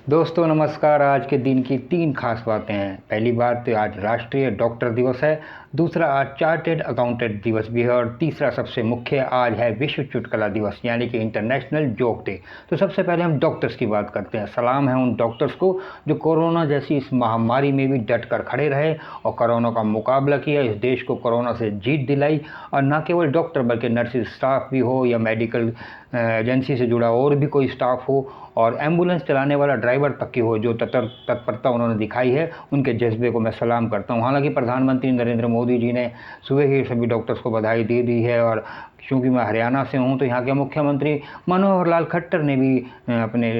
दोस्तों नमस्कार। आज के दिन की तीन खास बातें हैं। पहली बात तो आज राष्ट्रीय डॉक्टर दिवस है, दूसरा आज चार्टेड अकाउंटेंट दिवस भी है और तीसरा सबसे मुख्य आज है विश्व चुटकुला दिवस यानी कि इंटरनेशनल जोक डे। तो सबसे पहले हम डॉक्टर्स की बात करते हैं। सलाम है उन डॉक्टर्स को जो कोरोना जैसी इस महामारी में भी डट कर खड़े रहे और कोरोना का मुकाबला किया, इस देश को कोरोना से जीत दिलाई। और न केवल डॉक्टर बल्कि नर्सिस स्टाफ भी हो या मेडिकल एजेंसी से जुड़ा और भी कोई स्टाफ हो और एम्बुलेंस चलाने वाला ड्राइवर तक की हो, जो तत्परता उन्होंने दिखाई है, उनके जज्बे को मैं सलाम करता हूँ। हालांकि प्रधानमंत्री नरेंद्र मोदी जी ने सुबह ही सभी डॉक्टर्स को बधाई दे दी है और क्योंकि मैं हरियाणा से हूँ तो यहाँ के मुख्यमंत्री मनोहर लाल खट्टर ने भी अपने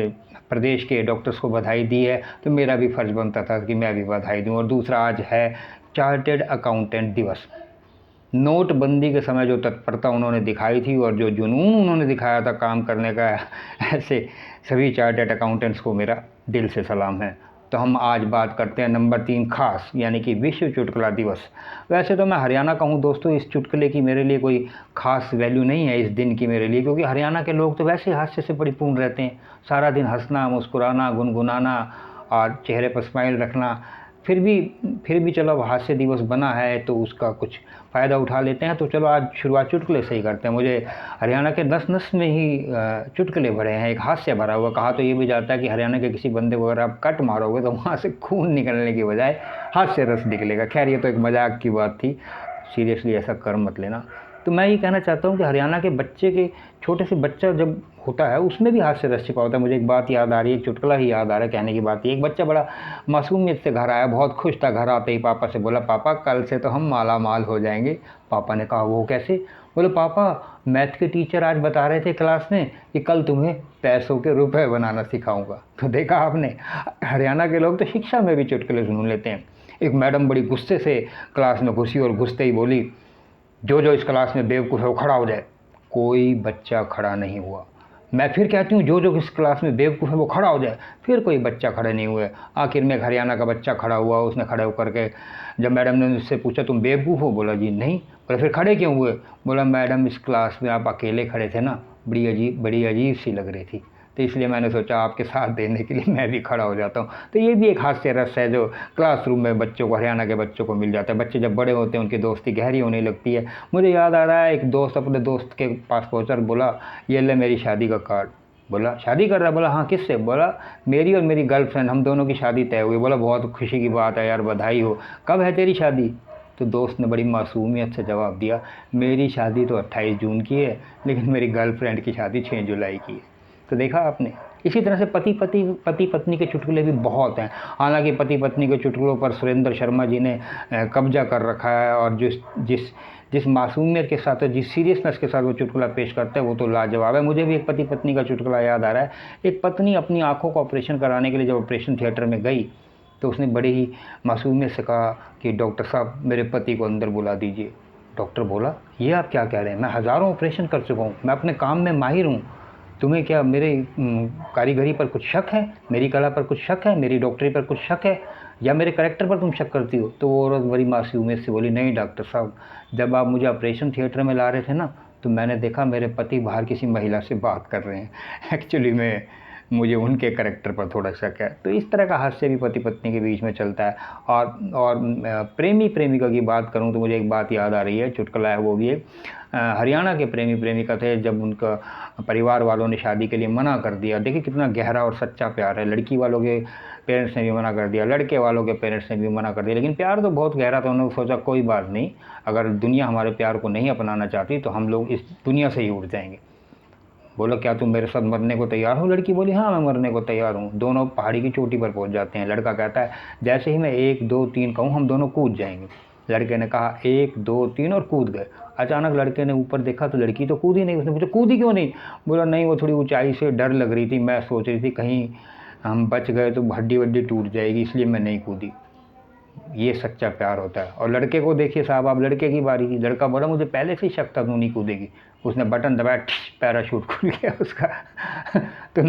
प्रदेश के डॉक्टर्स को बधाई दी है, तो मेरा भी फ़र्ज़ बनता था कि मैं भी बधाई दूँ। और दूसरा आज है चार्टेड अकाउंटेंट दिवस। नोटबंदी के समय जो तत्परता उन्होंने दिखाई थी और जो जुनून उन्होंने दिखाया था काम करने का, ऐसे सभी चार्टर्ड अकाउंटेंट्स को मेरा दिल से सलाम है। तो हम आज बात करते हैं नंबर 3 खास यानी कि विश्व चुटकुला दिवस। वैसे तो मैं हरियाणा का हूँ दोस्तों, इस चुटकुले की मेरे लिए कोई खास वैल्यू नहीं है इस दिन की मेरे लिए, क्योंकि हरियाणा के लोग तो वैसे हास्य से परिपूर्ण रहते हैं। सारा दिन हंसना, मुस्कुराना, गुनगुनाना और चेहरे पर स्माइल रखना। फिर भी चलो अब हास्य दिवस बना है तो उसका कुछ फ़ायदा उठा लेते हैं। तो चलो आज शुरुआत चुटकुले से ही करते हैं। मुझे हरियाणा के नस नस में ही चुटकुले भरे हैं, एक हास्य भरा हुआ। कहा तो ये भी जाता है कि हरियाणा के किसी बंदे को अगर आप कट मारोगे तो वहाँ से खून निकलने की बजाय हास्य रस निकलेगा। खैर ये तो एक मजाक की बात थी, सीरियसली ऐसा कर मत लेना। तो मैं ये कहना चाहता हूँ कि हरियाणा के बच्चे के छोटे से बच्चा जब होता है उसमें भी हास्य रस छिपा होता है। मुझे एक बात याद आ रही है, एक चुटकुला ही याद आ रहा है कहने की बात। एक बच्चा बड़ा मासूमियत से घर आया, बहुत खुश था। घर आते ही पापा से बोला, पापा कल से तो हम माला माल हो जाएंगे। पापा ने कहा वो कैसे? बोले पापा मैथ के टीचर आज बता रहे थे क्लास में कि कल तुम्हें पैसों के रुपए बनाना सिखाऊंगा। तो देखा आपने, हरियाणा के लोग तो शिक्षा में भी चुटकुले सुन लेते हैं। एक मैडम बड़ी गुस्से से क्लास में घुसी और घुसते ही बोली, जो जो इस क्लास में बेवकूफ़ है वो खड़ा हो जाए। कोई बच्चा खड़ा नहीं हुआ। मैं फिर कहती हूँ, जो जो इस क्लास में बेवकूफ़ है वो खड़ा हो जाए। फिर कोई बच्चा खड़े नहीं हुए। आखिर में एक हरियाणा का बच्चा खड़ा हुआ। उसने खड़े होकर के जब मैडम ने उससे पूछा तुम बेवकूफ़ हो, बोला जी नहीं। बोला फिर खड़े क्यों हुए? बोला मैडम इस क्लास में आप अकेले खड़े थे ना, बड़ी अजीब सी लग रही थी, तो इसलिए मैंने सोचा आपके साथ देने के लिए मैं भी खड़ा हो जाता हूँ। तो ये भी एक हास्य रस है जो क्लासरूम में बच्चों को, हरियाणा के बच्चों को मिल जाता है। बच्चे जब बड़े होते हैं उनकी दोस्ती गहरी होने लगती है। मुझे याद आ रहा है, एक दोस्त अपने दोस्त के पास पहुँचा और बोला, ये ले मेरी शादी का कार्ड। बोला शादी कर रहा है? बोला हाँ किससे? बोला मेरी और मेरी गर्लफ्रेंड, हम दोनों की शादी तय हुई। बोला बहुत खुशी की बात है यार, बधाई हो। कब है तेरी शादी? तो दोस्त ने बड़ी मासूमियत से जवाब दिया, मेरी शादी तो 28 जून की है, लेकिन मेरी गर्लफ्रेंड की शादी 6 जुलाई की है। तो देखा आपने। इसी तरह से पति पत्नी के चुटकुले भी बहुत हैं। हालांकि पति पत्नी के चुटकुलों पर सुरेंद्र शर्मा जी ने कब्जा कर रखा है और जिस जिस जिस मासूमियत के साथ, जिस सीरियसनेस के साथ वो चुटकुला पेश करते हैं वो तो लाजवाब है। मुझे भी एक पति पत्नी का चुटकुला याद आ रहा है। एक पत्नी अपनी आँखों का ऑपरेशन कराने के लिए जब ऑपरेशन थिएटर में गई तो उसने बड़े ही मासूमियत से कहा कि डॉक्टर साहब मेरे पति को अंदर बुला दीजिए। डॉक्टर बोला, ये आप क्या कह रहे हैं? मैं हज़ारों ऑपरेशन कर चुका हूँ, मैं अपने काम में माहिर हूँ। तुम्हें क्या मेरे कारीगरी पर कुछ शक है? मेरी कला पर कुछ शक है? मेरी डॉक्टरी पर कुछ शक है? या मेरे कैरेक्टर पर तुम शक करती हो? तो वो औरत बड़ी मासूमियत से बोली, नहीं डॉक्टर साहब, जब आप मुझे ऑपरेशन थिएटर में ला रहे थे ना, तो मैंने देखा मेरे पति बाहर किसी महिला से बात कर रहे हैं। एक्चुअली में मुझे उनके कैरेक्टर पर थोड़ा शक है। तो इस तरह का हास्य भी पति पत्नी के बीच में चलता है। और प्रेमी प्रेमिका की बात करूं तो मुझे एक बात याद आ रही है, चुटकुला है वो भी है। हरियाणा के प्रेमी प्रेमिका थे, जब उनका परिवार वालों ने शादी के लिए मना कर दिया। देखिए कितना गहरा और सच्चा प्यार है। लड़की वालों के पेरेंट्स ने भी मना कर दिया, लड़के वालों के पेरेंट्स ने भी मना कर दिया, लेकिन प्यार तो बहुत गहरा था। उन्होंने सोचा कोई बात नहीं, अगर दुनिया हमारे प्यार को नहीं अपनाना चाहती तो हम लोग इस दुनिया से ही उड़ जाएंगे। बोला क्या तुम मेरे साथ मरने को तैयार हो? लड़की बोली हाँ मैं मरने को तैयार हूँ। दोनों पहाड़ी की चोटी पर पहुँच जाते हैं। लड़का कहता है जैसे ही मैं 1 2 3 कहूँ हम दोनों कूद जाएंगे। लड़के ने कहा 1 2 3 और कूद गए। अचानक लड़के ने ऊपर देखा तो लड़की तो कूदी नहीं। उसने पूछा कूदी क्यों नहीं? बोला नहीं, वो थोड़ी ऊंचाई से डर लग रही थी, मैं सोच रही थी कहीं हम बच गए तो हड्डी वड्डी टूट जाएगी, इसलिए मैं नहीं कूदी। ये सच्चा प्यार होता है। और लड़के को देखिए साहब, आप लड़के की बारी थी। लड़का बोला मुझे पहले से ही शक था तू नहीं कूदेगी। उसने बटन दबाया, पैराशूट खुल गया उसका। तो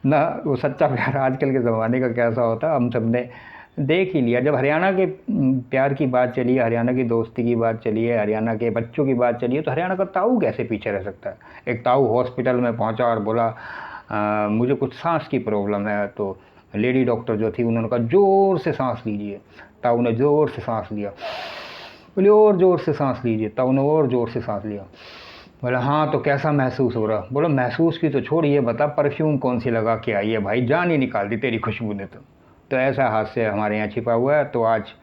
ना वो सच्चा प्यार आजकल के ज़माने का कैसा होता है हम सब ने देख ही लिया। जब हरियाणा के प्यार की बात चली है, हरियाणा की दोस्ती की बात चली है, हरियाणा के बच्चों की बात चली है, तो हरियाणा का ताऊ कैसे पीछे रह सकता है? एक ताऊ हॉस्पिटल में पहुंचा और बोला मुझे कुछ सांस की प्रॉब्लम है। तो लेडी डॉक्टर जो थी उन्होंने कहा ज़ोर से सांस लीजिए। ताऊ ने ज़ोर से सांस लिया। बोले और ज़ोर से सांस लीजिए। ताऊ ने और ज़ोर से सांस लिया। बोला हाँ तो कैसा महसूस हो रहा? बोला महसूस की तो छोड़, ये बता परफ्यूम कौन सी लगा के आई है भाई, जान ही निकाल दी तेरी खुशबू ने। तो ऐसा हादसे हमारे यहाँ छिपा हुआ है। तो आज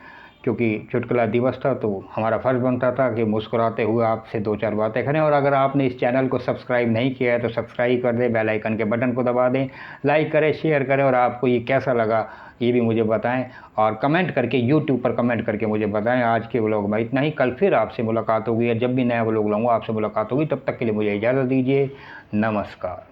क्योंकि चुटकुला दिवस था तो हमारा फ़र्ज़ बनता था कि मुस्कुराते हुए आपसे 2-4 बातें करें। और अगर आपने इस चैनल को सब्सक्राइब नहीं किया है तो सब्सक्राइब कर दें, बेल आइकन के बटन को दबा दें, लाइक करें, शेयर करें और आपको ये कैसा लगा ये भी मुझे बताएं। और कमेंट करके यूट्यूब पर कमेंट करके मुझे बताएं। आज के व्लॉग में इतना ही। कल फिर आपसे मुलाकात होगी, या जब भी नया व्लॉग लाऊंगा आपसे मुलाकात होगी। तब तक के लिए मुझे इजाज़त दीजिए। नमस्कार।